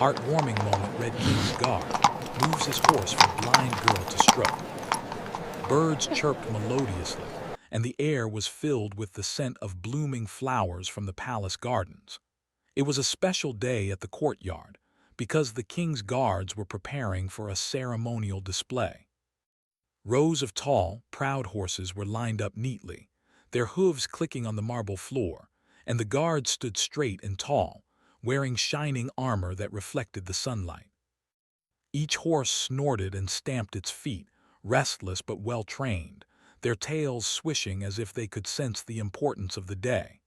Heartwarming moment Red King's guard moves his horse for blind girl to stroke. Birds chirped melodiously, and the air was filled with the scent of blooming flowers from the palace gardens. It was a special day at the courtyard because the king's guards were preparing for a ceremonial display. Rows of tall, proud horses were lined up neatly, their hooves clicking on the marble floor, and the guards stood straight and tall, wearing shining armor that reflected the sunlight. Each horse snorted and stamped its feet, restless but well-trained, their tails swishing as if they could sense the importance of the day.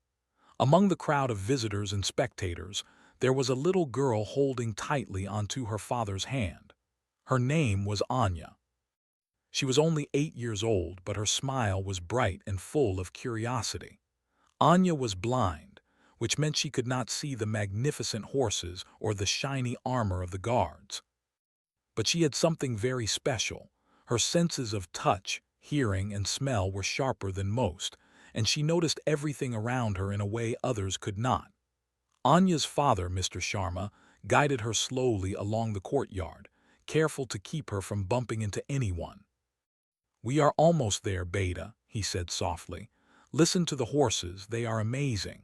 Among the crowd of visitors and spectators, there was a little girl holding tightly onto her father's hand. Her name was Anya. She was only 8 years old, but her smile was bright and full of curiosity. Anya was blind, which meant she could not see the magnificent horses or the shiny armor of the guards. But she had something very special. Her senses of touch, hearing, and smell were sharper than most, and she noticed everything around her in a way others could not. Anya's father, Mr. Sharma, guided her slowly along the courtyard, careful to keep her from bumping into anyone. "We are almost there, Beta," he said softly. "Listen to the horses, they are amazing."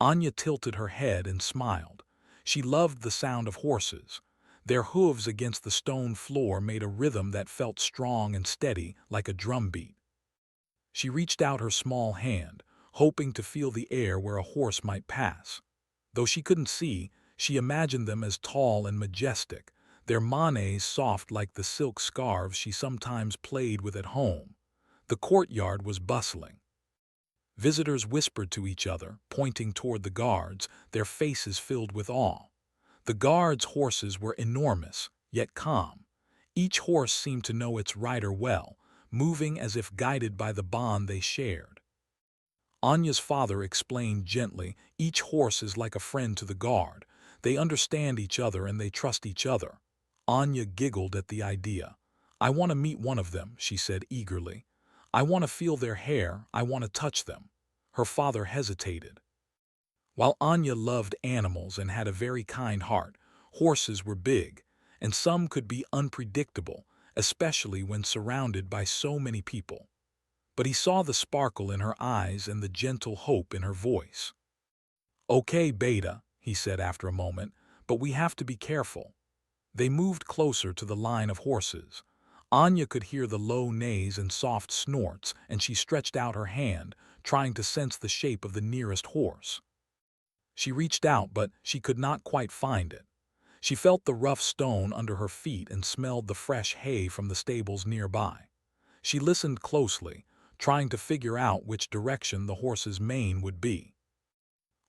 Anya tilted her head and smiled. She loved the sound of horses. Their hooves against the stone floor made a rhythm that felt strong and steady, like a drum beat. She reached out her small hand, hoping to feel the air where a horse might pass. Though she couldn't see, she imagined them as tall and majestic, their manes soft like the silk scarves she sometimes played with at home. The courtyard was bustling. Visitors whispered to each other, pointing toward the guards, their faces filled with awe. The guards' horses were enormous, yet calm. Each horse seemed to know its rider well, moving as if guided by the bond they shared. Anya's father explained gently, "Each horse is like a friend to the guard. They understand each other and they trust each other." Anya giggled at the idea. "I want to meet one of them," she said eagerly. "I want to feel their hair, I want to touch them." Her father hesitated. While Anya loved animals and had a very kind heart, horses were big, and some could be unpredictable, especially when surrounded by so many people. But he saw the sparkle in her eyes and the gentle hope in her voice. "Okay, Beta," he said after a moment, "but we have to be careful." They moved closer to the line of horses. Anya could hear the low neighs and soft snorts, and she stretched out her hand, trying to sense the shape of the nearest horse. She reached out, but she could not quite find it. She felt the rough stone under her feet and smelled the fresh hay from the stables nearby. She listened closely, trying to figure out which direction the horse's mane would be.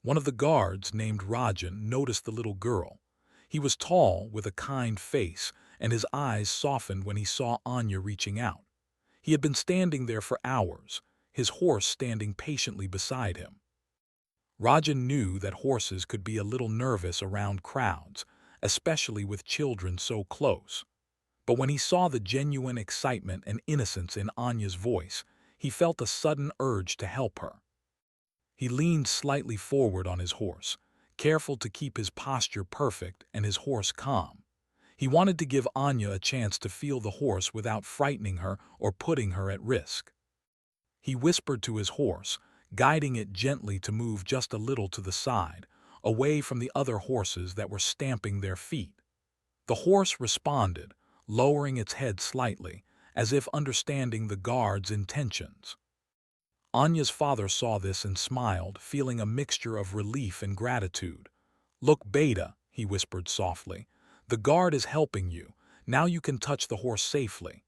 One of the guards, named Rajan, noticed the little girl. He was tall, with a kind face, and his eyes softened when he saw Anya reaching out. He had been standing there for hours, his horse standing patiently beside him. Rajan knew that horses could be a little nervous around crowds, especially with children so close. But when he saw the genuine excitement and innocence in Anya's voice, he felt a sudden urge to help her. He leaned slightly forward on his horse, careful to keep his posture perfect and his horse calm. He wanted to give Anya a chance to feel the horse without frightening her or putting her at risk. He whispered to his horse, guiding it gently to move just a little to the side, away from the other horses that were stamping their feet. The horse responded, lowering its head slightly, as if understanding the guard's intentions. Anya's father saw this and smiled, feeling a mixture of relief and gratitude. "Look, Beta," he whispered softly, "the guard is helping you. Now you can touch the horse safely."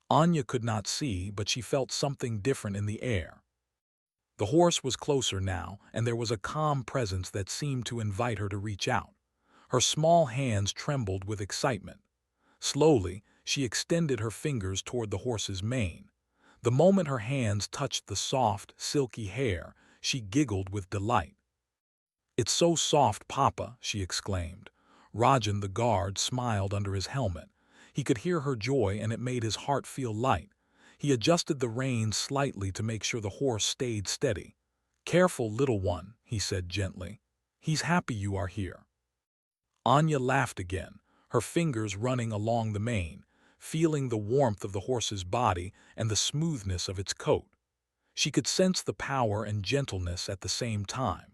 Anya could not see, but she felt something different in the air. The horse was closer now, and there was a calm presence that seemed to invite her to reach out. Her small hands trembled with excitement. Slowly, she extended her fingers toward the horse's mane. The moment her hands touched the soft, silky hair, she giggled with delight. "It's so soft, Papa," she exclaimed. Rajan, the guard, smiled under his helmet. He could hear her joy, and it made his heart feel light. He adjusted the reins slightly to make sure the horse stayed steady. "Careful, little one," he said gently. "He's happy you are here." Anya laughed again, her fingers running along the mane, feeling the warmth of the horse's body and the smoothness of its coat. She could sense the power and gentleness at the same time.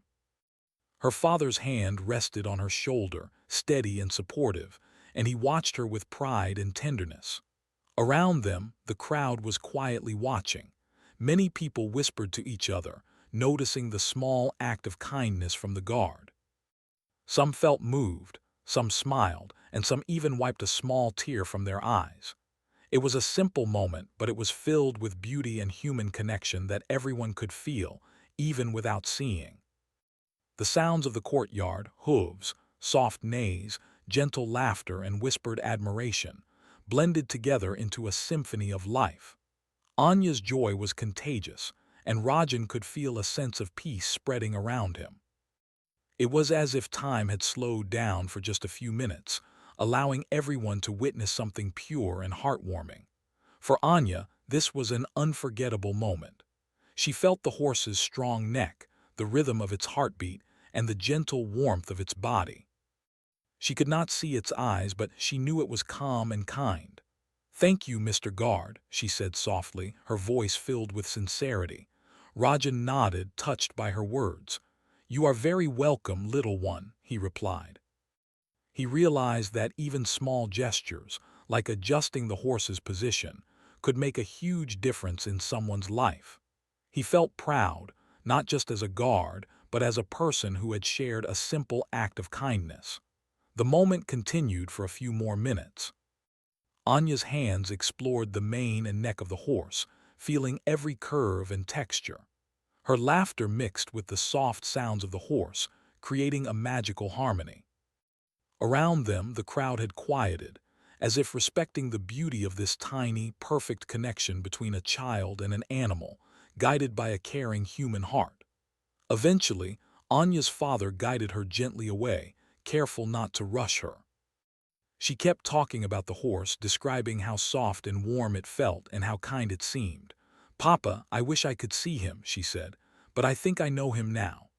Her father's hand rested on her shoulder, steady and supportive, and he watched her with pride and tenderness. Around them, the crowd was quietly watching. Many people whispered to each other, noticing the small act of kindness from the guard. Some felt moved, some smiled, and some even wiped a small tear from their eyes. It was a simple moment, but it was filled with beauty and human connection that everyone could feel, even without seeing. The sounds of the courtyard, hooves, soft neighs, gentle laughter, and whispered admiration, blended together into a symphony of life. Anya's joy was contagious, and Rajan could feel a sense of peace spreading around him. It was as if time had slowed down for just a few minutes, allowing everyone to witness something pure and heartwarming. For Anya, this was an unforgettable moment. She felt the horse's strong neck, the rhythm of its heartbeat, and the gentle warmth of its body. She could not see its eyes, but she knew it was calm and kind. "Thank you, Mr. Guard," she said softly, her voice filled with sincerity. Rajan nodded, touched by her words. "You are very welcome, little one," he replied. He realized that even small gestures, like adjusting the horse's position, could make a huge difference in someone's life. He felt proud, not just as a guard, but as a person who had shared a simple act of kindness. The moment continued for a few more minutes. Anya's hands explored the mane and neck of the horse, feeling every curve and texture. Her laughter mixed with the soft sounds of the horse, creating a magical harmony. Around them, the crowd had quieted, as if respecting the beauty of this tiny, perfect connection between a child and an animal, guided by a caring human heart. Eventually, Anya's father guided her gently away, careful not to rush her. She kept talking about the horse, describing how soft and warm it felt and how kind it seemed. "Papa, I wish I could see him," she said, "but I think I know him now."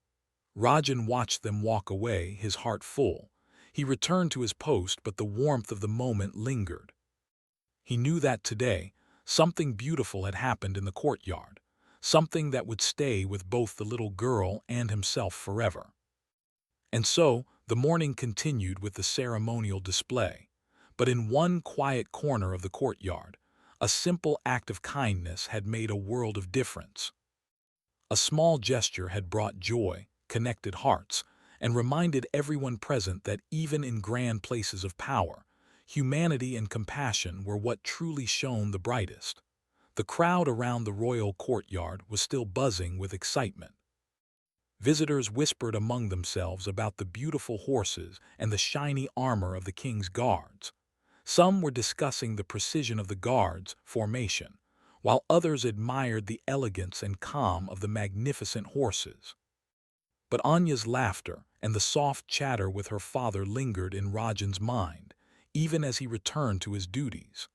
Rajan watched them walk away, his heart full. He returned to his post, but the warmth of the moment lingered. He knew that today, something beautiful had happened in the courtyard, something that would stay with both the little girl and himself forever. And so, the morning continued with the ceremonial display. But in one quiet corner of the courtyard, a simple act of kindness had made a world of difference. A small gesture had brought joy, connected hearts, and reminded everyone present that even in grand places of power, humanity and compassion were what truly shone the brightest. The crowd around the royal courtyard was still buzzing with excitement. Visitors whispered among themselves about the beautiful horses and the shiny armor of the king's guards. Some were discussing the precision of the guards' formation, while others admired the elegance and calm of the magnificent horses. But Anya's laughter and the soft chatter with her father lingered in Rajan's mind, even as he returned to his duties.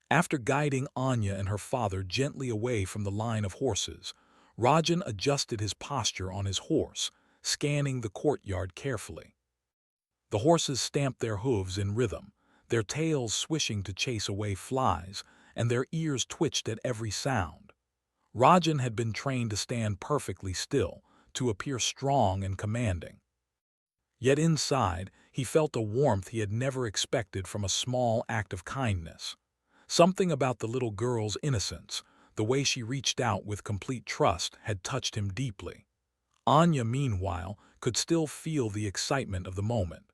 After guiding Anya and her father gently away from the line of horses, Rajan adjusted his posture on his horse, scanning the courtyard carefully. The horses stamped their hooves in rhythm, their tails swishing to chase away flies, and their ears twitched at every sound. Rajan had been trained to stand perfectly still, to appear strong and commanding. Yet inside, he felt a warmth he had never expected from a small act of kindness. Something about the little girl's innocence, the way she reached out with complete trust, had touched him deeply. Anya, meanwhile, could still feel the excitement of the moment.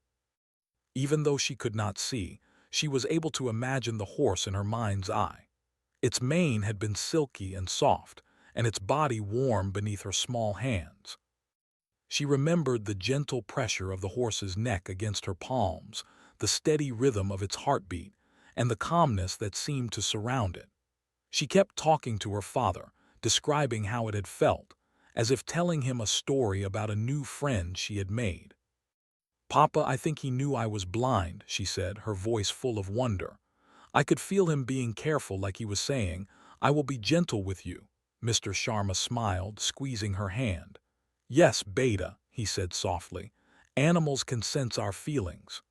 Even though she could not see, she was able to imagine the horse in her mind's eye. Its mane had been silky and soft, and its body warm beneath her small hands. She remembered the gentle pressure of the horse's neck against her palms, the steady rhythm of its heartbeat, and the calmness that seemed to surround it. She kept talking to her father, describing how it had felt, as if telling him a story about a new friend she had made. "Papa, I think he knew I was blind," she said, her voice full of wonder. "I could feel him being careful, like he was saying, 'I will be gentle with you.'" Mr. Sharma smiled, squeezing her hand. "Yes, Beta," he said softly, "animals can sense our feelings."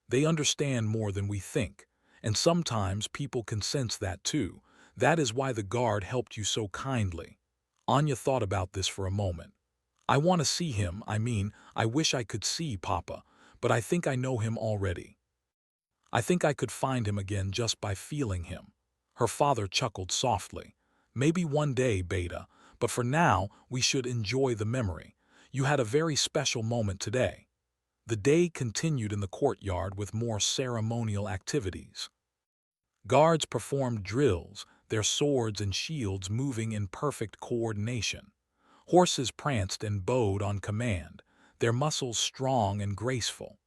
They understand more than we think, and sometimes people can sense that too. That is why the guard helped you so kindly. Anya thought about this for a moment. I want to see him, I wish I could see Papa, but I think I know him already. I think I could find him again just by feeling him. Her father chuckled softly. Maybe one day, Beta, but for now we should enjoy the memory. You had a very special moment today. The day continued in the courtyard with more ceremonial activities. Guards performed drills, their swords and shields moving in perfect coordination. Horses pranced and bowed on command, their muscles strong and graceful.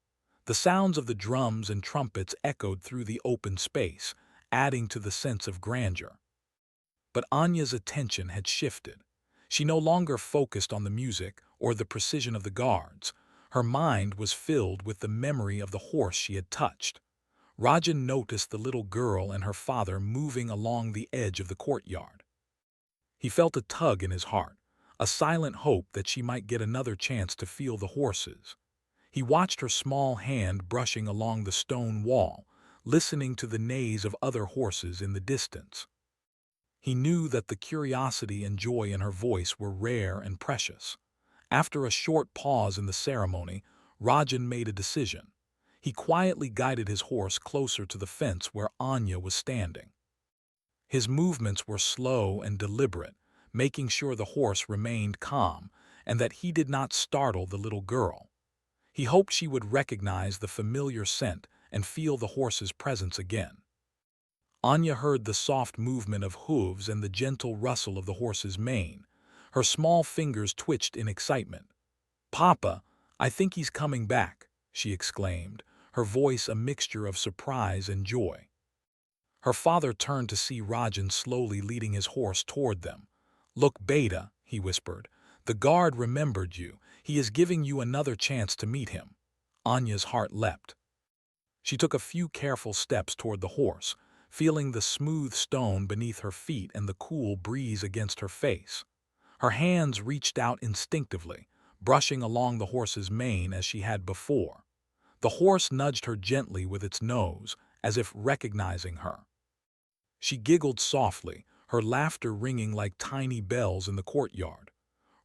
The sounds of the drums and trumpets echoed through the open space, adding to the sense of grandeur. But Anya's attention had shifted. She no longer focused on the music or the precision of the guards. Her mind was filled with the memory of the horse she had touched. Rajan noticed the little girl and her father moving along the edge of the courtyard. He felt a tug in his heart, a silent hope that she might get another chance to feel the horses. He watched her small hand brushing along the stone wall, listening to the neighs of other horses in the distance. He knew that the curiosity and joy in her voice were rare and precious. After a short pause in the ceremony, Rajan made a decision. He quietly guided his horse closer to the fence where Anya was standing. His movements were slow and deliberate, making sure the horse remained calm and that he did not startle the little girl. He hoped she would recognize the familiar scent and feel the horse's presence again. Anya heard the soft movement of hooves and the gentle rustle of the horse's mane. Her small fingers twitched in excitement. "Papa, I think he's coming back," she exclaimed, her voice a mixture of surprise and joy. Her father turned to see Rajan slowly leading his horse toward them. "Look, Beta," he whispered, "the guard remembered you. He is giving you another chance to meet him." Anya's heart leapt. She took a few careful steps toward the horse, feeling the smooth stone beneath her feet and the cool breeze against her face. Her hands reached out instinctively, brushing along the horse's mane as she had before. The horse nudged her gently with its nose, as if recognizing her. She giggled softly, her laughter ringing like tiny bells in the courtyard.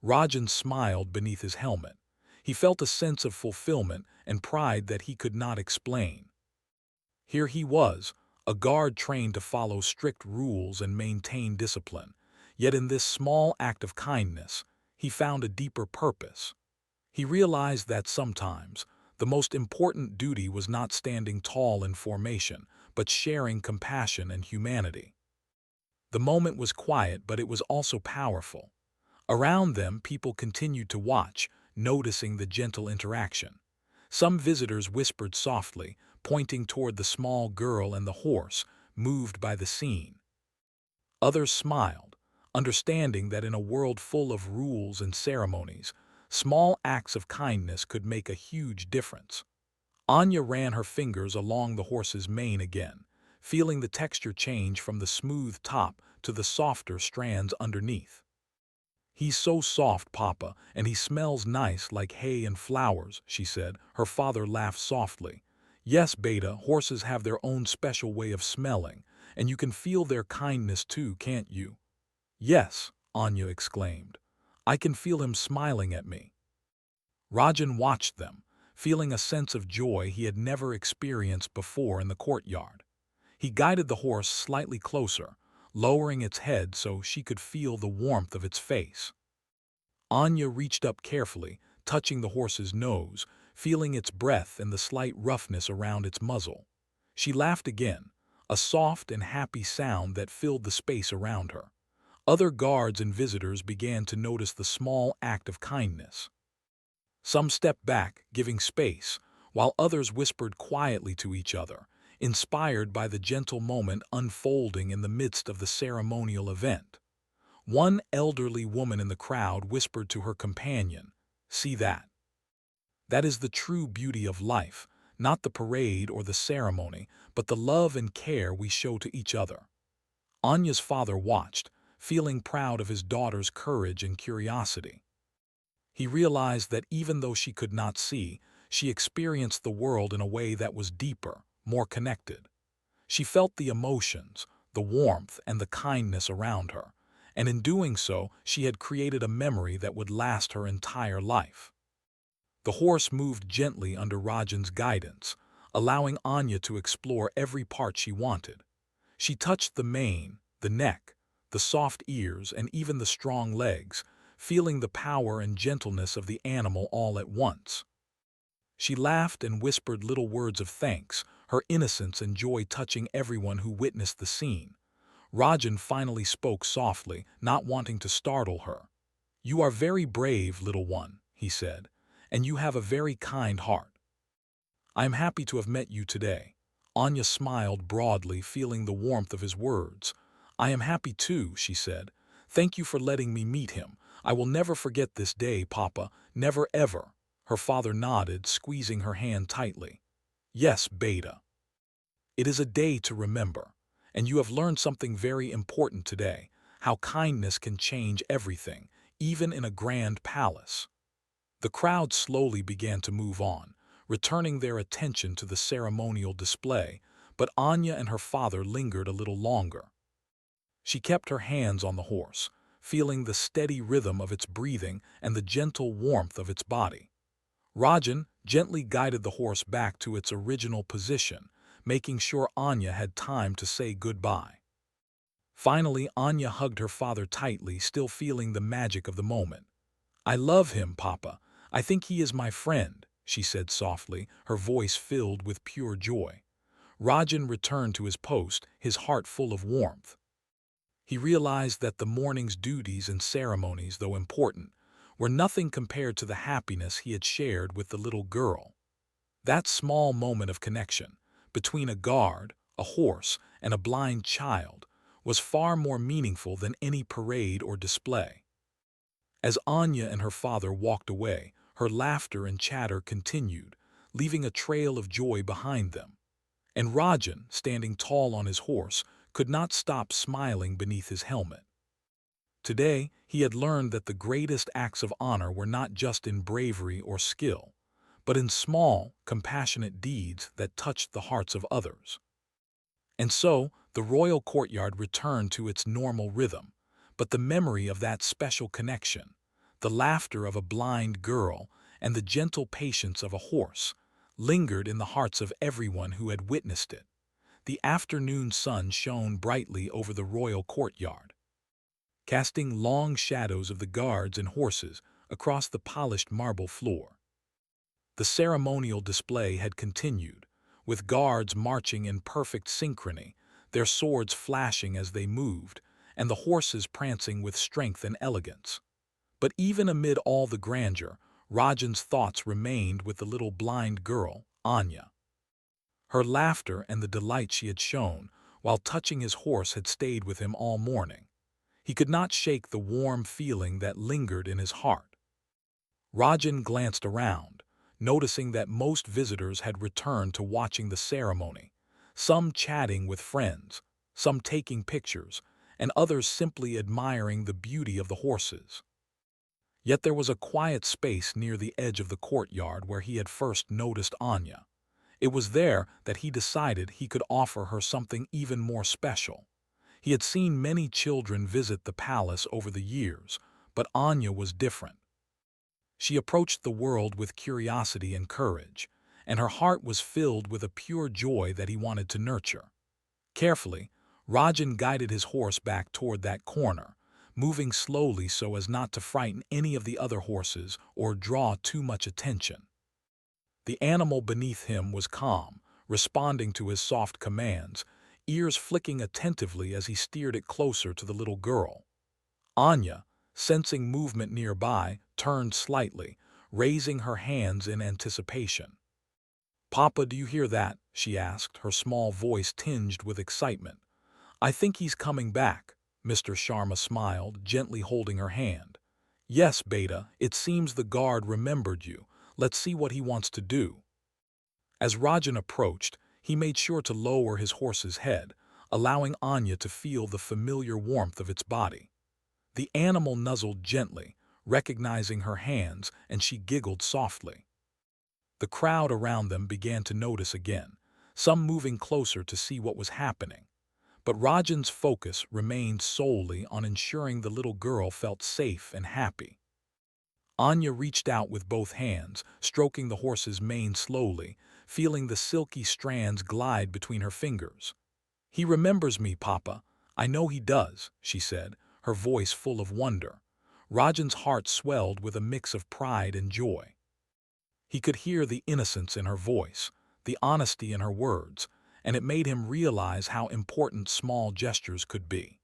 Rajan smiled beneath his helmet. He felt a sense of fulfillment and pride that he could not explain. Here he was, a guard trained to follow strict rules and maintain discipline. Yet in this small act of kindness, he found a deeper purpose. He realized that sometimes, the most important duty was not standing tall in formation, but sharing compassion and humanity. The moment was quiet, but it was also powerful. Around them, people continued to watch, noticing the gentle interaction. Some visitors whispered softly, pointing toward the small girl and the horse, moved by the scene. Others smiled, understanding that in a world full of rules and ceremonies, small acts of kindness could make a huge difference. Anya ran her fingers along the horse's mane again, feeling the texture change from the smooth top to the softer strands underneath. "He's so soft, Papa, and he smells nice like hay and flowers," she said. Her father laughed softly. "Yes, Beta, horses have their own special way of smelling, and you can feel their kindness too, can't you?" "Yes," Anya exclaimed. "I can feel him smiling at me." Rajan watched them, feeling a sense of joy he had never experienced before in the courtyard. He guided the horse slightly closer, lowering its head so she could feel the warmth of its face. Anya reached up carefully, touching the horse's nose, feeling its breath and the slight roughness around its muzzle. She laughed again, a soft and happy sound that filled the space around her. Other guards and visitors began to notice the small act of kindness. Some stepped back, giving space, while others whispered quietly to each other, inspired by the gentle moment unfolding in the midst of the ceremonial event. One elderly woman in the crowd whispered to her companion, "See that? That is the true beauty of life, not the parade or the ceremony, but the love and care we show to each other." Anya's father watched, feeling proud of his daughter's courage and curiosity. He realized that even though she could not see, she experienced the world in a way that was deeper, more connected. She felt the emotions, the warmth, and the kindness around her, and in doing so, she had created a memory that would last her entire life. The horse moved gently under Rajan's guidance, allowing Anya to explore every part she wanted. She touched the mane, the neck, the soft ears, and even the strong legs, feeling the power and gentleness of the animal all at once. She laughed and whispered little words of thanks, her innocence and joy touching everyone who witnessed the scene. Rajan finally spoke softly, not wanting to startle her. "You are very brave, little one," he said, "and you have a very kind heart. I am happy to have met you today." Anya smiled broadly, feeling the warmth of his words. "I am happy too," she said. "Thank you for letting me meet him. I will never forget this day, Papa, never ever." Her father nodded, squeezing her hand tightly. "Yes, Beta. It is a day to remember. And you have learned something very important today, how kindness can change everything, even in a grand palace." The crowd slowly began to move on, returning their attention to the ceremonial display, but Anya and her father lingered a little longer. She kept her hands on the horse, feeling the steady rhythm of its breathing and the gentle warmth of its body. Rajan gently guided the horse back to its original position, making sure Anya had time to say goodbye. Finally, Anya hugged her father tightly, still feeling the magic of the moment. "I love him, Papa. I think he is my friend," she said softly, her voice filled with pure joy. Rajan returned to his post, his heart full of warmth. He realized that the morning's duties and ceremonies, though important, were nothing compared to the happiness he had shared with the little girl. That small moment of connection, between a guard, a horse, and a blind child, was far more meaningful than any parade or display. As Anya and her father walked away, her laughter and chatter continued, leaving a trail of joy behind them. And Rajan, standing tall on his horse, could not stop smiling beneath his helmet. Today, he had learned that the greatest acts of honor were not just in bravery or skill, but in small, compassionate deeds that touched the hearts of others. And so, the royal courtyard returned to its normal rhythm, but the memory of that special connection, the laughter of a blind girl, and the gentle patience of a horse, lingered in the hearts of everyone who had witnessed it. The afternoon sun shone brightly over the royal courtyard, casting long shadows of the guards and horses across the polished marble floor. The ceremonial display had continued, with guards marching in perfect synchrony, their swords flashing as they moved, and the horses prancing with strength and elegance. But even amid all the grandeur, Rajan's thoughts remained with the little blind girl, Anya. Her laughter and the delight she had shown while touching his horse had stayed with him all morning. He could not shake the warm feeling that lingered in his heart. Rajan glanced around, noticing that most visitors had returned to watching the ceremony, some chatting with friends, some taking pictures, and others simply admiring the beauty of the horses. Yet there was a quiet space near the edge of the courtyard where he had first noticed Anya. It was there that he decided he could offer her something even more special. He had seen many children visit the palace over the years, but Anya was different. She approached the world with curiosity and courage, and her heart was filled with a pure joy that he wanted to nurture. Carefully, Rajan guided his horse back toward that corner, moving slowly so as not to frighten any of the other horses or draw too much attention. The animal beneath him was calm, responding to his soft commands, ears flicking attentively as he steered it closer to the little girl. Anya, sensing movement nearby, turned slightly, raising her hands in anticipation. "Papa, do you hear that?" she asked, her small voice tinged with excitement. "I think he's coming back," Mr. Sharma smiled, gently holding her hand. "Yes, Beta, it seems the guard remembered you. Let's see what he wants to do." As Rajan approached, he made sure to lower his horse's head, allowing Anya to feel the familiar warmth of its body. The animal nuzzled gently, recognizing her hands, and she giggled softly. The crowd around them began to notice again, some moving closer to see what was happening. But Rajan's focus remained solely on ensuring the little girl felt safe and happy. Anya reached out with both hands, stroking the horse's mane slowly, feeling the silky strands glide between her fingers. "He remembers me, Papa. I know he does," she said, her voice full of wonder. Rajan's heart swelled with a mix of pride and joy. He could hear the innocence in her voice, the honesty in her words, and it made him realize how important small gestures could be.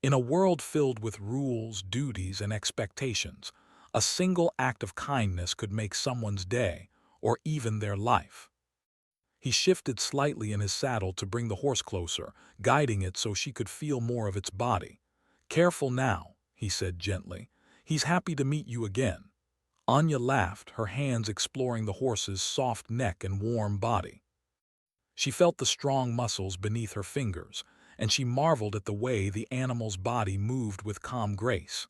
In a world filled with rules, duties, and expectations, a single act of kindness could make someone's day, or even their life. He shifted slightly in his saddle to bring the horse closer, guiding it so she could feel more of its body. "Careful now," he said gently. "He's happy to meet you again." Anya laughed, her hands exploring the horse's soft neck and warm body. She felt the strong muscles beneath her fingers, and she marveled at the way the animal's body moved with calm grace.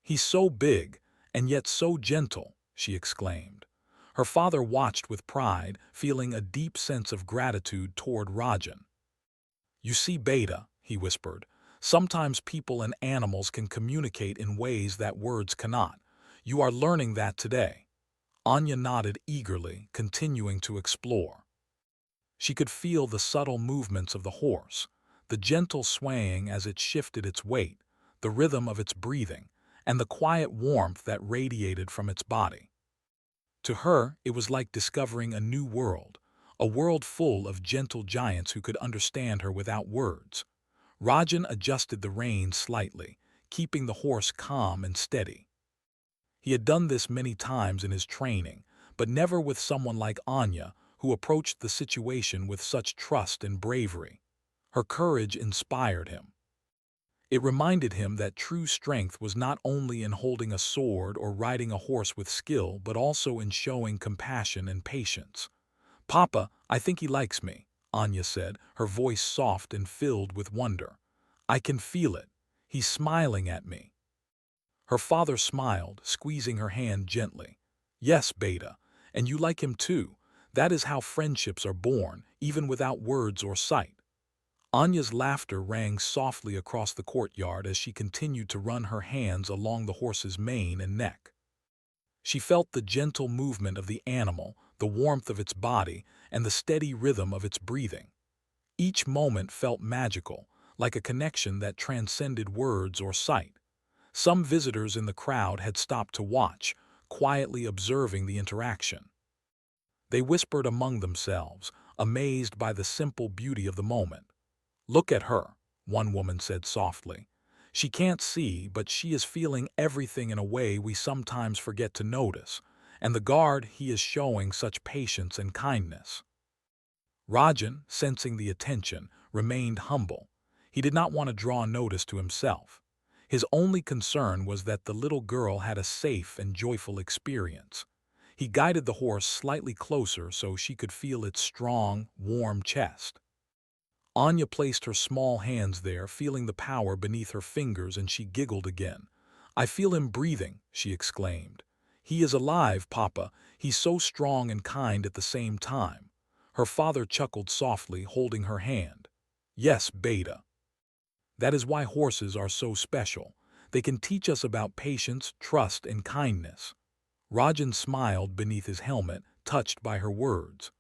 "He's so big, and yet so gentle," she exclaimed. Her father watched with pride, feeling a deep sense of gratitude toward Rajan. "You see, Beta," he whispered, "sometimes people and animals can communicate in ways that words cannot. You are learning that today." Anya nodded eagerly, continuing to explore. She could feel the subtle movements of the horse, the gentle swaying as it shifted its weight, the rhythm of its breathing, and the quiet warmth that radiated from its body. To her, it was like discovering a new world, a world full of gentle giants who could understand her without words. Rajan adjusted the reins slightly, keeping the horse calm and steady. He had done this many times in his training, but never with someone like Anya, who approached the situation with such trust and bravery. Her courage inspired him. It reminded him that true strength was not only in holding a sword or riding a horse with skill, but also in showing compassion and patience. "Papa, I think he likes me," Anya said, her voice soft and filled with wonder. "I can feel it. He's smiling at me." Her father smiled, squeezing her hand gently. "Yes, Beta, and you like him too. That is how friendships are born, even without words or sight." Anya's laughter rang softly across the courtyard as she continued to run her hands along the horse's mane and neck. She felt the gentle movement of the animal, the warmth of its body, and the steady rhythm of its breathing. Each moment felt magical, like a connection that transcended words or sight. Some visitors in the crowd had stopped to watch, quietly observing the interaction. They whispered among themselves, amazed by the simple beauty of the moment. "Look at her," one woman said softly. "She can't see, but she is feeling everything in a way we sometimes forget to notice, and the guard, he is showing such patience and kindness." Rajan, sensing the attention, remained humble. He did not want to draw notice to himself. His only concern was that the little girl had a safe and joyful experience. He guided the horse slightly closer so she could feel its strong, warm chest. Anya placed her small hands there, feeling the power beneath her fingers, and she giggled again. "I feel him breathing," she exclaimed. "He is alive, Papa. He's so strong and kind at the same time." Her father chuckled softly, holding her hand. "Yes, Beta. That is why horses are so special. They can teach us about patience, trust, and kindness." Rajan smiled beneath his helmet, touched by her words.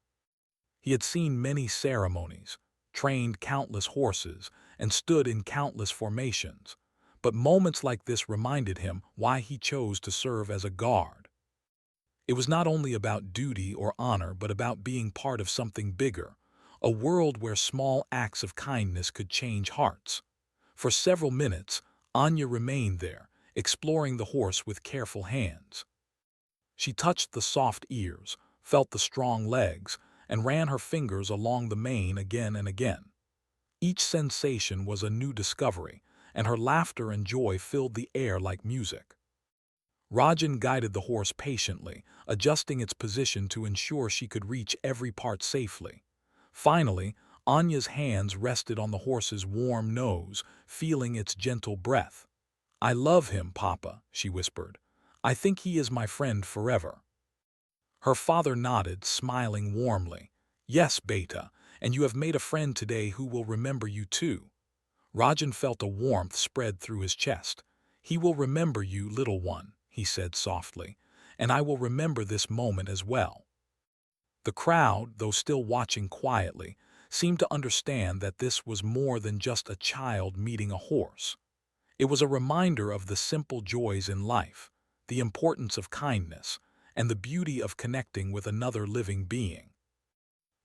He had seen many ceremonies, trained countless horses, and stood in countless formations. But moments like this reminded him why he chose to serve as a guard. It was not only about duty or honor, but about being part of something bigger, a world where small acts of kindness could change hearts. For several minutes, Anya remained there, exploring the horse with careful hands. She touched the soft ears, felt the strong legs, and ran her fingers along the mane again and again. Each sensation was a new discovery, and her laughter and joy filled the air like music. Rajan guided the horse patiently, adjusting its position to ensure she could reach every part safely. Finally, Anya's hands rested on the horse's warm nose, feeling its gentle breath. "I love him, Papa," she whispered. "I think he is my friend forever." Her father nodded, smiling warmly. Yes, Beta, and you have made a friend today who will remember you too. Rajan felt a warmth spread through his chest. He will remember you, little one, he said softly, and I will remember this moment as well. The crowd, though still watching quietly, seemed to understand that this was more than just a child meeting a horse. It was a reminder of the simple joys in life, the importance of kindness, and the beauty of connecting with another living being.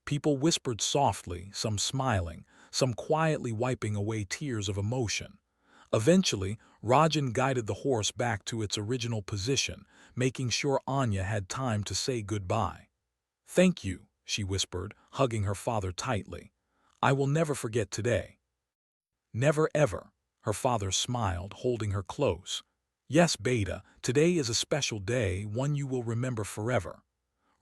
People whispered softly, some smiling, some quietly wiping away tears of emotion. Eventually, Rajan guided the horse back to its original position, making sure Anya had time to say goodbye. Thank you, she whispered, hugging her father tightly. I will never forget today. Never ever, her father smiled, holding her close. Yes, Beta, today is a special day, one you will remember forever.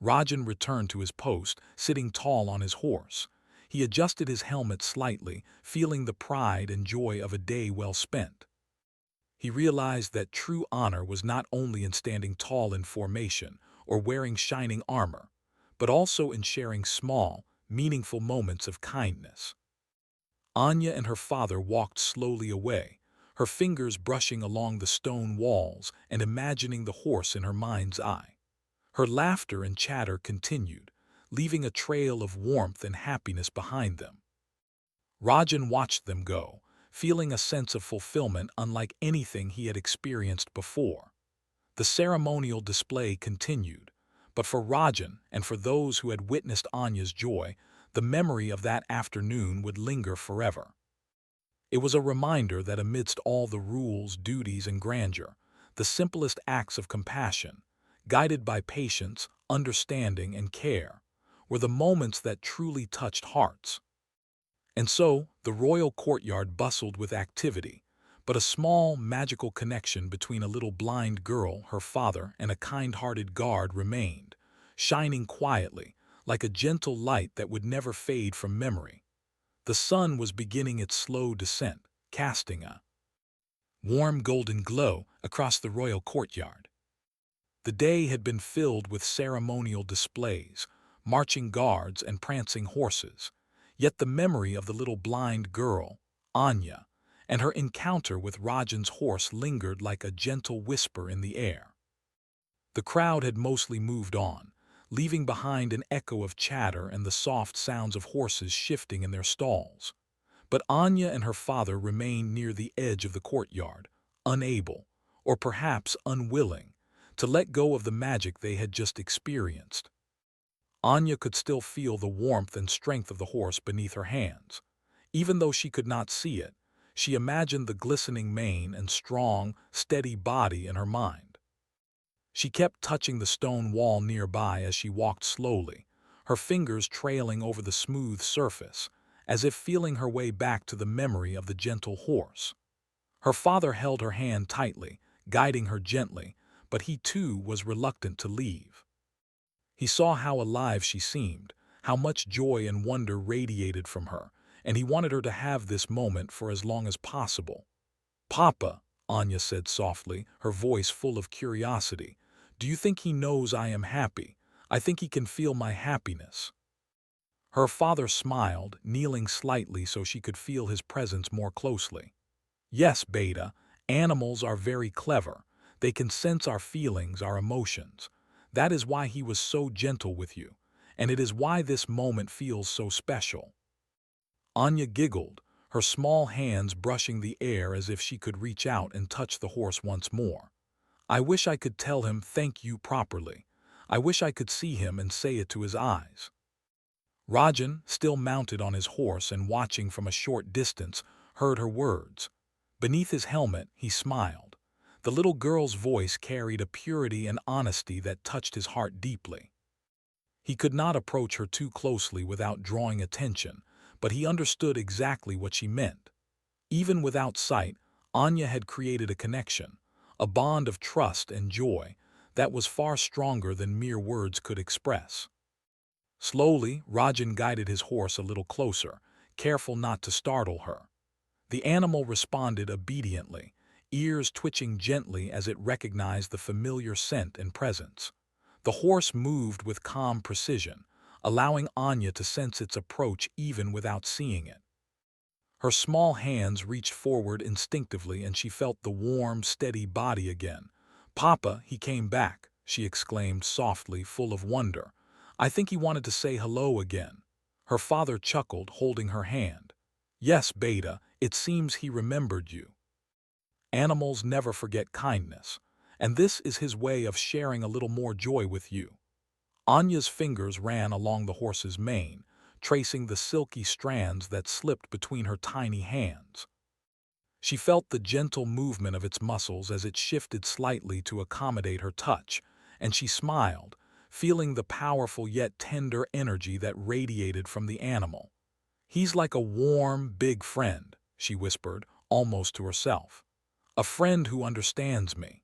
Rajan returned to his post, sitting tall on his horse. He adjusted his helmet slightly, feeling the pride and joy of a day well spent. He realized that true honor was not only in standing tall in formation or wearing shining armor, but also in sharing small, meaningful moments of kindness. Anya and her father walked slowly away, her fingers brushing along the stone walls and imagining the horse in her mind's eye. Her laughter and chatter continued, leaving a trail of warmth and happiness behind them. Rajan watched them go, feeling a sense of fulfillment unlike anything he had experienced before. The ceremonial display continued, but for Rajan and for those who had witnessed Anya's joy, the memory of that afternoon would linger forever. It was a reminder that amidst all the rules, duties, and grandeur, the simplest acts of compassion, guided by patience, understanding, and care, were the moments that truly touched hearts. And so, the royal courtyard bustled with activity, but a small, magical connection between a little blind girl, her father, and a kind-hearted guard remained, shining quietly, like a gentle light that would never fade from memory. The sun was beginning its slow descent, casting a warm golden glow across the royal courtyard. The day had been filled with ceremonial displays, marching guards and prancing horses, yet the memory of the little blind girl, Anya, and her encounter with Rajan's horse lingered like a gentle whisper in the air. The crowd had mostly moved on, leaving behind an echo of chatter and the soft sounds of horses shifting in their stalls. But Anya and her father remained near the edge of the courtyard, unable, or perhaps unwilling, to let go of the magic they had just experienced. Anya could still feel the warmth and strength of the horse beneath her hands. Even though she could not see it, she imagined the glistening mane and strong, steady body in her mind. She kept touching the stone wall nearby as she walked slowly, her fingers trailing over the smooth surface, as if feeling her way back to the memory of the gentle horse. Her father held her hand tightly, guiding her gently, but he too was reluctant to leave. He saw how alive she seemed, how much joy and wonder radiated from her, and he wanted her to have this moment for as long as possible. Papa, Anya said softly, her voice full of curiosity, do you think he knows I am happy? I think he can feel my happiness. Her father smiled, kneeling slightly so she could feel his presence more closely. Yes, Beta, animals are very clever. They can sense our feelings, our emotions. That is why he was so gentle with you, and it is why this moment feels so special. Anya giggled, her small hands brushing the air as if she could reach out and touch the horse once more. I wish I could tell him thank you properly. I wish I could see him and say it to his eyes. Rajan, still mounted on his horse and watching from a short distance, heard her words. Beneath his helmet, he smiled. The little girl's voice carried a purity and honesty that touched his heart deeply. He could not approach her too closely without drawing attention, but he understood exactly what she meant. Even without sight, Anya had created a connection, a bond of trust and joy that was far stronger than mere words could express. Slowly, Rajan guided his horse a little closer, careful not to startle her. The animal responded obediently, ears twitching gently as it recognized the familiar scent and presence. The horse moved with calm precision, allowing Anya to sense its approach even without seeing it. Her small hands reached forward instinctively and she felt the warm, steady body again. "Papa, he came back," she exclaimed softly, full of wonder. "I think he wanted to say hello again." Her father chuckled, holding her hand. "Yes, Beta, it seems he remembered you. Animals never forget kindness, and this is his way of sharing a little more joy with you." Anya's fingers ran along the horse's mane, tracing the silky strands that slipped between her tiny hands. She felt the gentle movement of its muscles as it shifted slightly to accommodate her touch, and she smiled, feeling the powerful yet tender energy that radiated from the animal. "He's like a warm, big friend," she whispered, almost to herself. "A friend who understands me."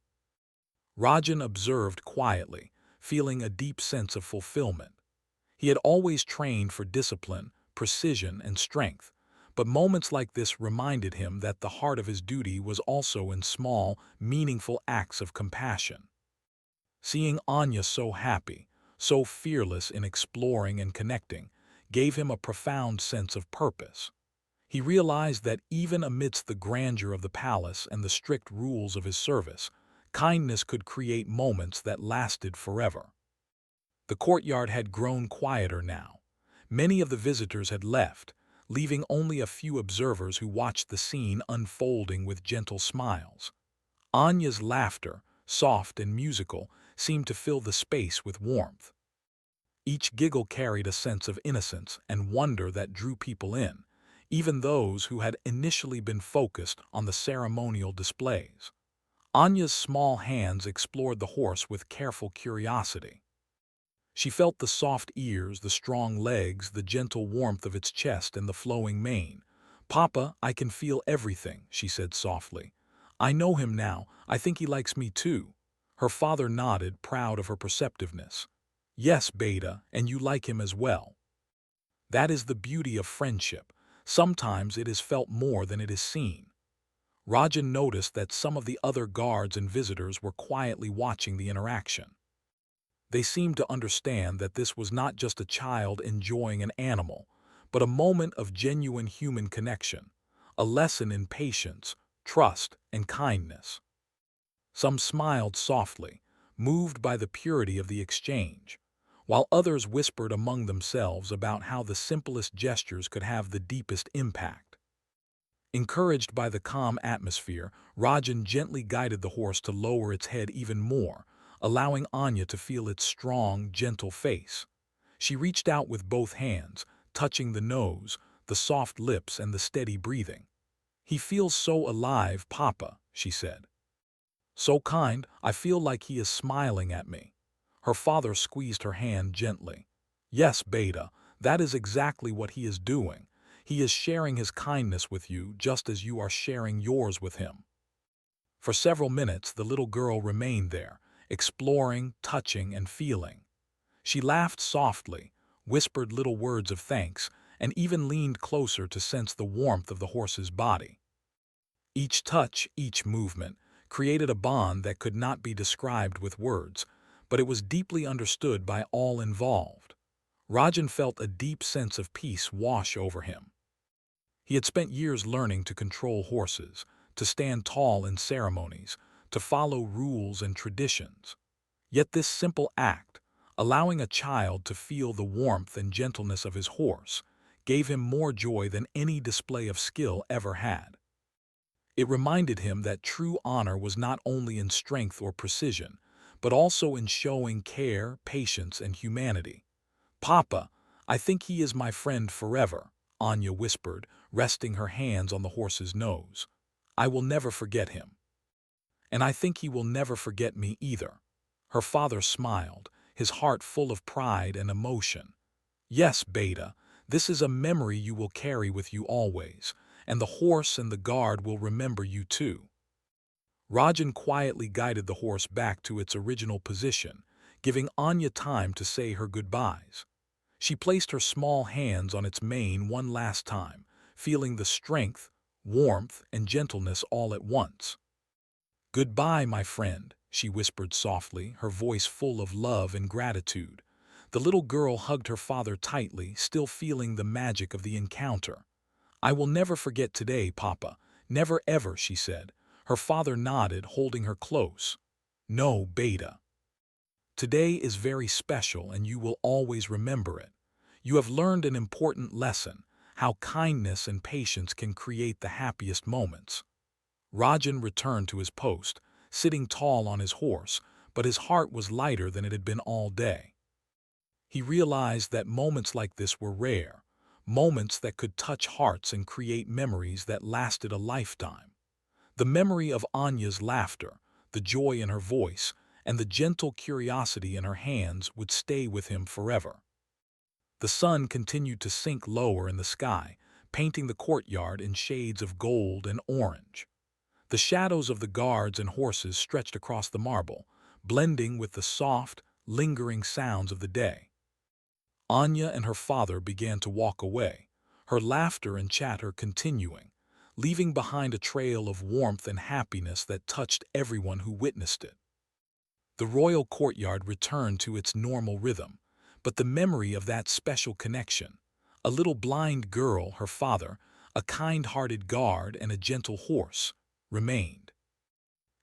Rajan observed quietly, feeling a deep sense of fulfillment. He had always trained for discipline, precision, and strength, but moments like this reminded him that the heart of his duty was also in small, meaningful acts of compassion. Seeing Anya so happy, so fearless in exploring and connecting, gave him a profound sense of purpose. He realized that even amidst the grandeur of the palace and the strict rules of his service, kindness could create moments that lasted forever. The courtyard had grown quieter now. Many of the visitors had left, leaving only a few observers who watched the scene unfolding with gentle smiles. Anya's laughter, soft and musical, seemed to fill the space with warmth. Each giggle carried a sense of innocence and wonder that drew people in, even those who had initially been focused on the ceremonial displays. Anya's small hands explored the horse with careful curiosity. She felt the soft ears, the strong legs, the gentle warmth of its chest and the flowing mane. "Papa, I can feel everything," she said softly. "I know him now. I think he likes me too." Her father nodded, proud of her perceptiveness. "Yes, Beta, and you like him as well. That is the beauty of friendship. Sometimes it is felt more than it is seen." Rajan noticed that some of the other guards and visitors were quietly watching the interaction. They seemed to understand that this was not just a child enjoying an animal, but a moment of genuine human connection, a lesson in patience, trust, and kindness. Some smiled softly, moved by the purity of the exchange, while others whispered among themselves about how the simplest gestures could have the deepest impact. Encouraged by the calm atmosphere, Rajan gently guided the horse to lower its head even more, allowing Anya to feel its strong, gentle face. She reached out with both hands, touching the nose, the soft lips, and the steady breathing. "He feels so alive, Papa," she said. "So kind, I feel like he is smiling at me." Her father squeezed her hand gently. "Yes, Beta, that is exactly what he is doing. He is sharing his kindness with you just as you are sharing yours with him." For several minutes the little girl remained there, exploring, touching, and feeling. She laughed softly, whispered little words of thanks, and even leaned closer to sense the warmth of the horse's body. Each touch, each movement, created a bond that could not be described with words, but it was deeply understood by all involved. Rajan felt a deep sense of peace wash over him. He had spent years learning to control horses, to stand tall in ceremonies, to follow rules and traditions. Yet this simple act, allowing a child to feel the warmth and gentleness of his horse, gave him more joy than any display of skill ever had. It reminded him that true honor was not only in strength or precision, but also in showing care, patience, and humanity. "Papa, I think he is my friend forever," Anya whispered, resting her hands on the horse's nose. "I will never forget him. And I think he will never forget me either." Her father smiled, his heart full of pride and emotion. "Yes, Beta, this is a memory you will carry with you always, and the horse and the guard will remember you too." Rajan quietly guided the horse back to its original position, giving Anya time to say her goodbyes. She placed her small hands on its mane one last time, feeling the strength, warmth, and gentleness all at once. "Goodbye, my friend," she whispered softly, her voice full of love and gratitude. The little girl hugged her father tightly, still feeling the magic of the encounter. "I will never forget today, Papa. Never ever," she said. Her father nodded, holding her close. "No, Beta. Today is very special and you will always remember it. You have learned an important lesson, how kindness and patience can create the happiest moments." Rajan returned to his post, sitting tall on his horse, but his heart was lighter than it had been all day. He realized that moments like this were rare, moments that could touch hearts and create memories that lasted a lifetime. The memory of Anya's laughter, the joy in her voice, and the gentle curiosity in her hands would stay with him forever. The sun continued to sink lower in the sky, painting the courtyard in shades of gold and orange. The shadows of the guards and horses stretched across the marble, blending with the soft, lingering sounds of the day. Anya and her father began to walk away, her laughter and chatter continuing, leaving behind a trail of warmth and happiness that touched everyone who witnessed it. The royal courtyard returned to its normal rhythm, but the memory of that special connection, a little blind girl, her father, a kind-hearted guard, and a gentle horse, remained.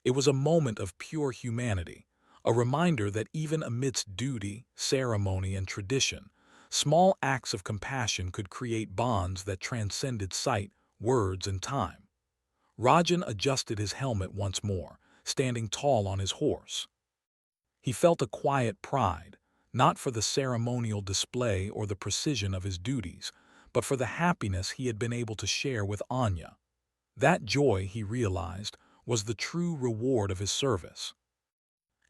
It was a moment of pure humanity, a reminder that even amidst duty, ceremony, and tradition, small acts of compassion could create bonds that transcended sight, words, and time. Rajan adjusted his helmet once more, standing tall on his horse. He felt a quiet pride, not for the ceremonial display or the precision of his duties, but for the happiness he had been able to share with Anya. That joy, he realized, was the true reward of his service.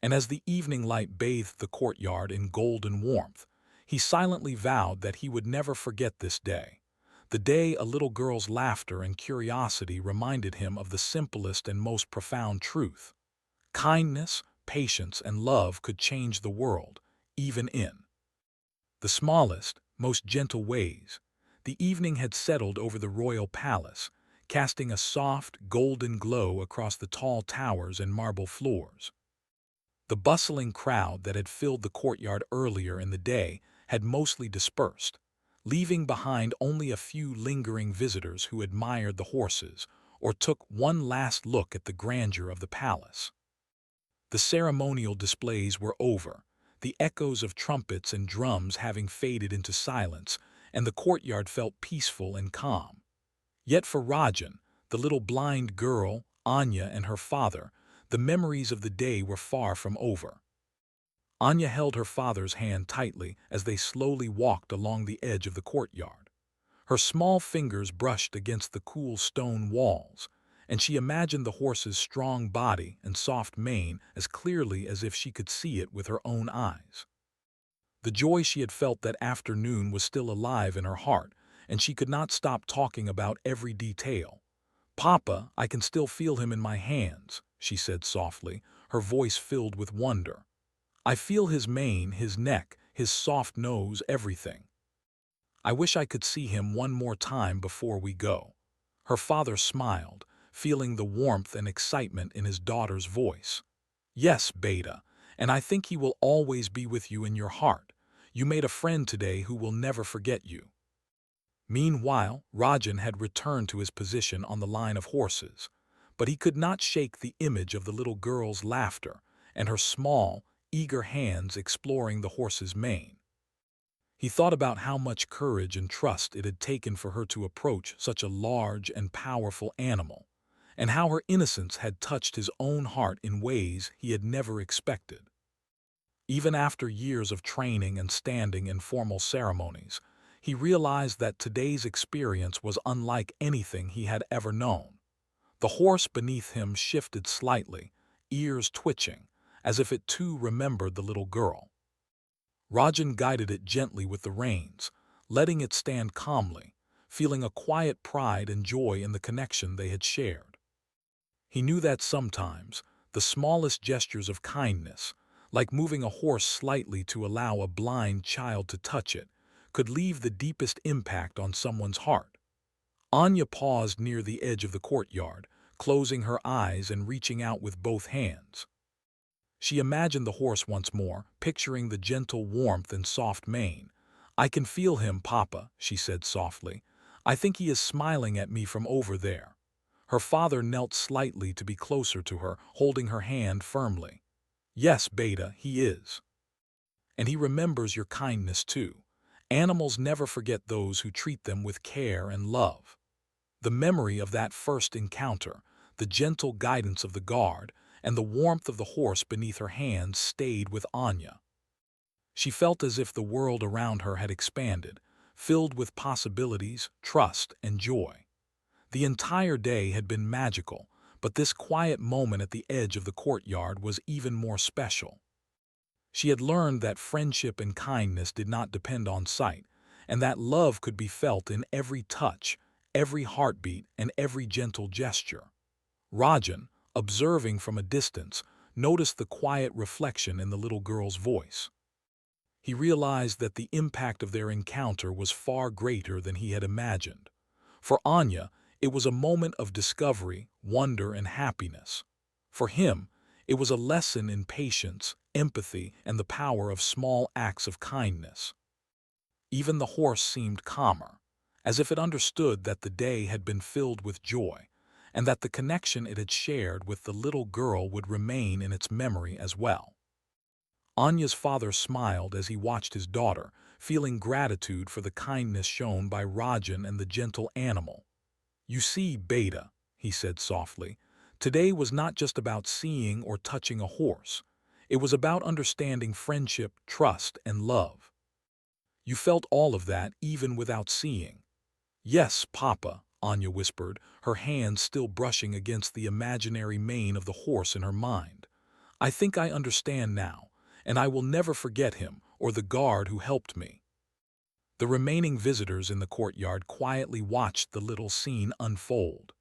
And as the evening light bathed the courtyard in golden warmth, he silently vowed that he would never forget this day. The day a little girl's laughter and curiosity reminded him of the simplest and most profound truth. Kindness, patience, and love could change the world, even in the smallest, most gentle ways. The evening had settled over the royal palace, casting a soft, golden glow across the tall towers and marble floors. The bustling crowd that had filled the courtyard earlier in the day had mostly dispersed, leaving behind only a few lingering visitors who admired the horses or took one last look at the grandeur of the palace. The ceremonial displays were over, the echoes of trumpets and drums having faded into silence, and the courtyard felt peaceful and calm. Yet for Rajan, the little blind girl, Anya, and her father, the memories of the day were far from over. Anya held her father's hand tightly as they slowly walked along the edge of the courtyard. Her small fingers brushed against the cool stone walls, and she imagined the horse's strong body and soft mane as clearly as if she could see it with her own eyes. The joy she had felt that afternoon was still alive in her heart, and she could not stop talking about every detail. "Papa, I can still feel him in my hands," she said softly, her voice filled with wonder. "I feel his mane, his neck, his soft nose, everything. I wish I could see him one more time before we go." Her father smiled, feeling the warmth and excitement in his daughter's voice. "Yes, Beta, and I think he will always be with you in your heart. You made a friend today who will never forget you." Meanwhile, Rajan had returned to his position on the line of horses, but he could not shake the image of the little girl's laughter and her small, eager hands exploring the horse's mane. He thought about how much courage and trust it had taken for her to approach such a large and powerful animal, and how her innocence had touched his own heart in ways he had never expected. Even after years of training and standing in formal ceremonies, he realized that today's experience was unlike anything he had ever known. The horse beneath him shifted slightly, ears twitching, as if it too remembered the little girl. Rajan guided it gently with the reins, letting it stand calmly, feeling a quiet pride and joy in the connection they had shared. He knew that sometimes, the smallest gestures of kindness, like moving a horse slightly to allow a blind child to touch it, could leave the deepest impact on someone's heart. Anya paused near the edge of the courtyard, closing her eyes and reaching out with both hands. She imagined the horse once more, picturing the gentle warmth and soft mane. "I can feel him, Papa," she said softly. "I think he is smiling at me from over there." Her father knelt slightly to be closer to her, holding her hand firmly. "Yes, Beta, he is. And he remembers your kindness too. Animals never forget those who treat them with care and love." The memory of that first encounter, the gentle guidance of the guard, and the warmth of the horse beneath her hands stayed with Anya. She felt as if the world around her had expanded, filled with possibilities, trust, and joy. The entire day had been magical, but this quiet moment at the edge of the courtyard was even more special. She had learned that friendship and kindness did not depend on sight, and that love could be felt in every touch, every heartbeat, and every gentle gesture. Rajan, observing from a distance, noticed the quiet reflection in the little girl's voice. He realized that the impact of their encounter was far greater than he had imagined. For Anya, it was a moment of discovery, wonder, and happiness. For him, it was a lesson in patience, empathy, and the power of small acts of kindness. Even the horse seemed calmer, as if it understood that the day had been filled with joy, and that the connection it had shared with the little girl would remain in its memory as well. Anya's father smiled as he watched his daughter, feeling gratitude for the kindness shown by Rajan and the gentle animal. "You see, Beta," he said softly, "today was not just about seeing or touching a horse. It was about understanding friendship, trust, and love. You felt all of that even without seeing." "Yes, Papa," Anya whispered, her hands still brushing against the imaginary mane of the horse in her mind. "I think I understand now, and I will never forget him or the guard who helped me." The remaining visitors in the courtyard quietly watched the little scene unfold.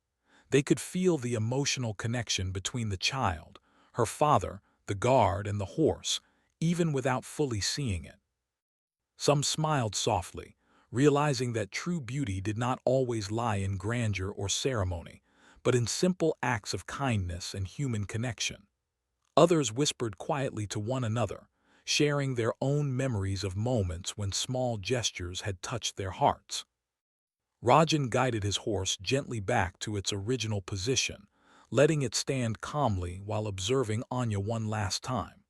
They could feel the emotional connection between the child, her father, the guard, and the horse, even without fully seeing it. Some smiled softly, realizing that true beauty did not always lie in grandeur or ceremony, but in simple acts of kindness and human connection. Others whispered quietly to one another, sharing their own memories of moments when small gestures had touched their hearts. Rajan guided his horse gently back to its original position, letting it stand calmly while observing Anya one last time.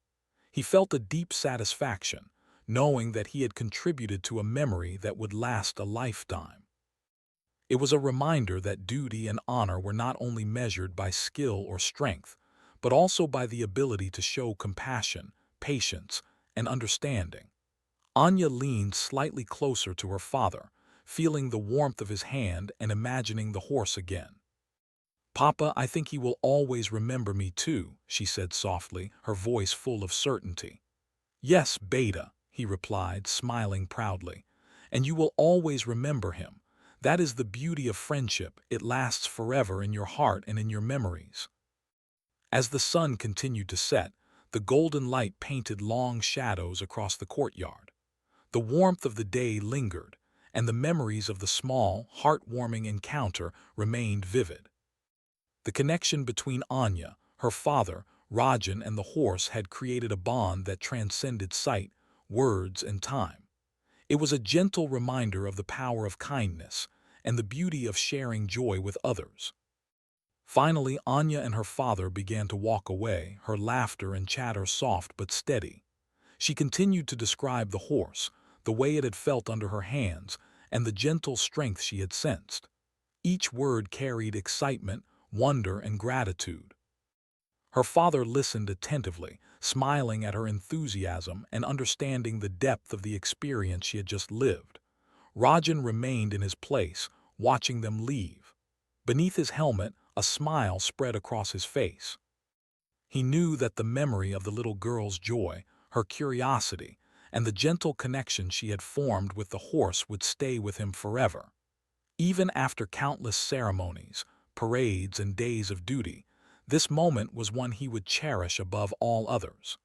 He felt a deep satisfaction, knowing that he had contributed to a memory that would last a lifetime. It was a reminder that duty and honor were not only measured by skill or strength, but also by the ability to show compassion, patience, and understanding. Anya leaned slightly closer to her father, feeling the warmth of his hand and imagining the horse again. "Papa, I think he will always remember me too," she said softly, her voice full of certainty. "Yes, Beta," he replied, smiling proudly, "and you will always remember him. That is the beauty of friendship. It lasts forever in your heart and in your memories." As the sun continued to set, the golden light painted long shadows across the courtyard. The warmth of the day lingered, and the memories of the small, heartwarming encounter remained vivid. The connection between Anya, her father, Rajan, and the horse had created a bond that transcended sight, words, and time. It was a gentle reminder of the power of kindness and the beauty of sharing joy with others. Finally, Anya and her father began to walk away, her laughter and chatter soft but steady. She continued to describe the horse, the way it had felt under her hands, and the gentle strength she had sensed. Each word carried excitement, wonder, and gratitude. Her father listened attentively, smiling at her enthusiasm and understanding the depth of the experience she had just lived. Rajan remained in his place, watching them leave. Beneath his helmet, a smile spread across his face. He knew that the memory of the little girl's joy, her curiosity, and the gentle connection she had formed with the horse would stay with him forever. Even after countless ceremonies, parades, and days of duty, this moment was one he would cherish above all others.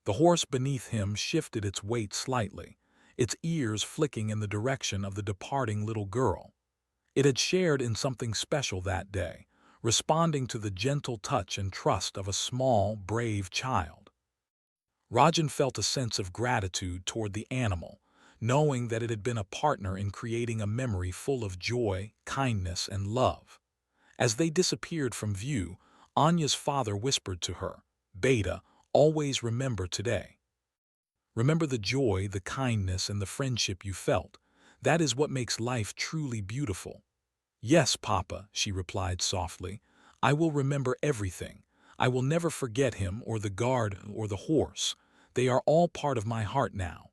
The horse beneath him shifted its weight slightly, its ears flicking in the direction of the departing little girl. It had shared in something special that day, responding to the gentle touch and trust of a small, brave child. Rajan felt a sense of gratitude toward the animal, knowing that it had been a partner in creating a memory full of joy, kindness, and love. As they disappeared from view, Anya's father whispered to her, "Beta, always remember today. Remember the joy, the kindness, and the friendship you felt. That is what makes life truly beautiful." "Yes, Papa," she replied softly. "I will remember everything. I will never forget him or the guard or the horse. They are all part of my heart now."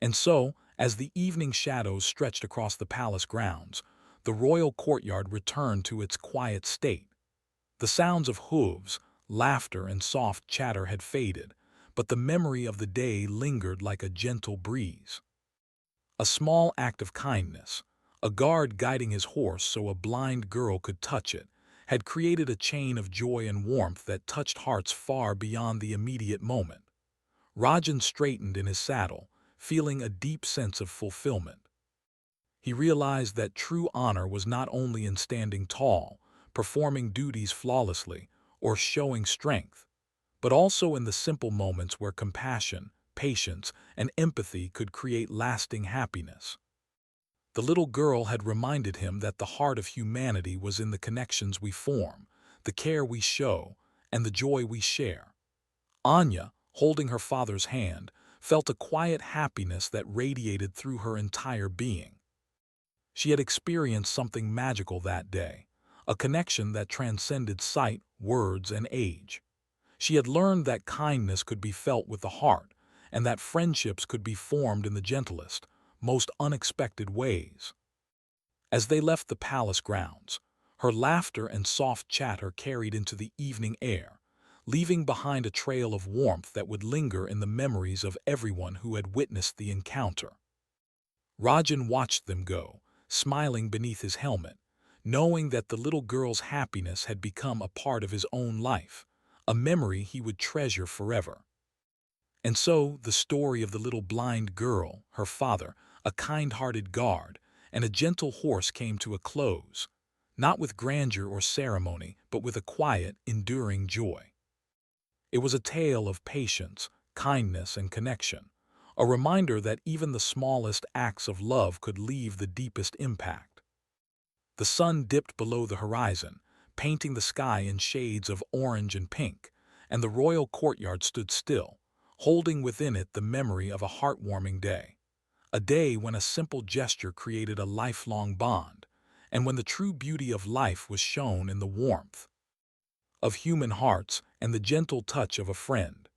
And so, as the evening shadows stretched across the palace grounds, the royal courtyard returned to its quiet state. The sounds of hooves, laughter, and soft chatter had faded, but the memory of the day lingered like a gentle breeze. A small act of kindness, a guard guiding his horse so a blind girl could touch it, had created a chain of joy and warmth that touched hearts far beyond the immediate moment. Rajan straightened in his saddle, feeling a deep sense of fulfillment. He realized that true honor was not only in standing tall, performing duties flawlessly, or showing strength, but also in the simple moments where compassion, patience, and empathy could create lasting happiness. The little girl had reminded him that the heart of humanity was in the connections we form, the care we show, and the joy we share. Anya, holding her father's hand, felt a quiet happiness that radiated through her entire being. She had experienced something magical that day, a connection that transcended sight, words, and age. She had learned that kindness could be felt with the heart, and that friendships could be formed in the gentlest, most unexpected ways. As they left the palace grounds, her laughter and soft chatter carried into the evening air, leaving behind a trail of warmth that would linger in the memories of everyone who had witnessed the encounter. Rajan watched them go, smiling beneath his helmet, knowing that the little girl's happiness had become a part of his own life, a memory he would treasure forever. And so the story of the little blind girl, her father, a kind-hearted guard, and a gentle horse came to a close, not with grandeur or ceremony, but with a quiet, enduring joy. It was a tale of patience, kindness, and connection, a reminder that even the smallest acts of love could leave the deepest impact. The sun dipped below the horizon, painting the sky in shades of orange and pink, and the royal courtyard stood still, holding within it the memory of a heartwarming day. A day when a simple gesture created a lifelong bond, and when the true beauty of life was shown in the warmth of human hearts and the gentle touch of a friend.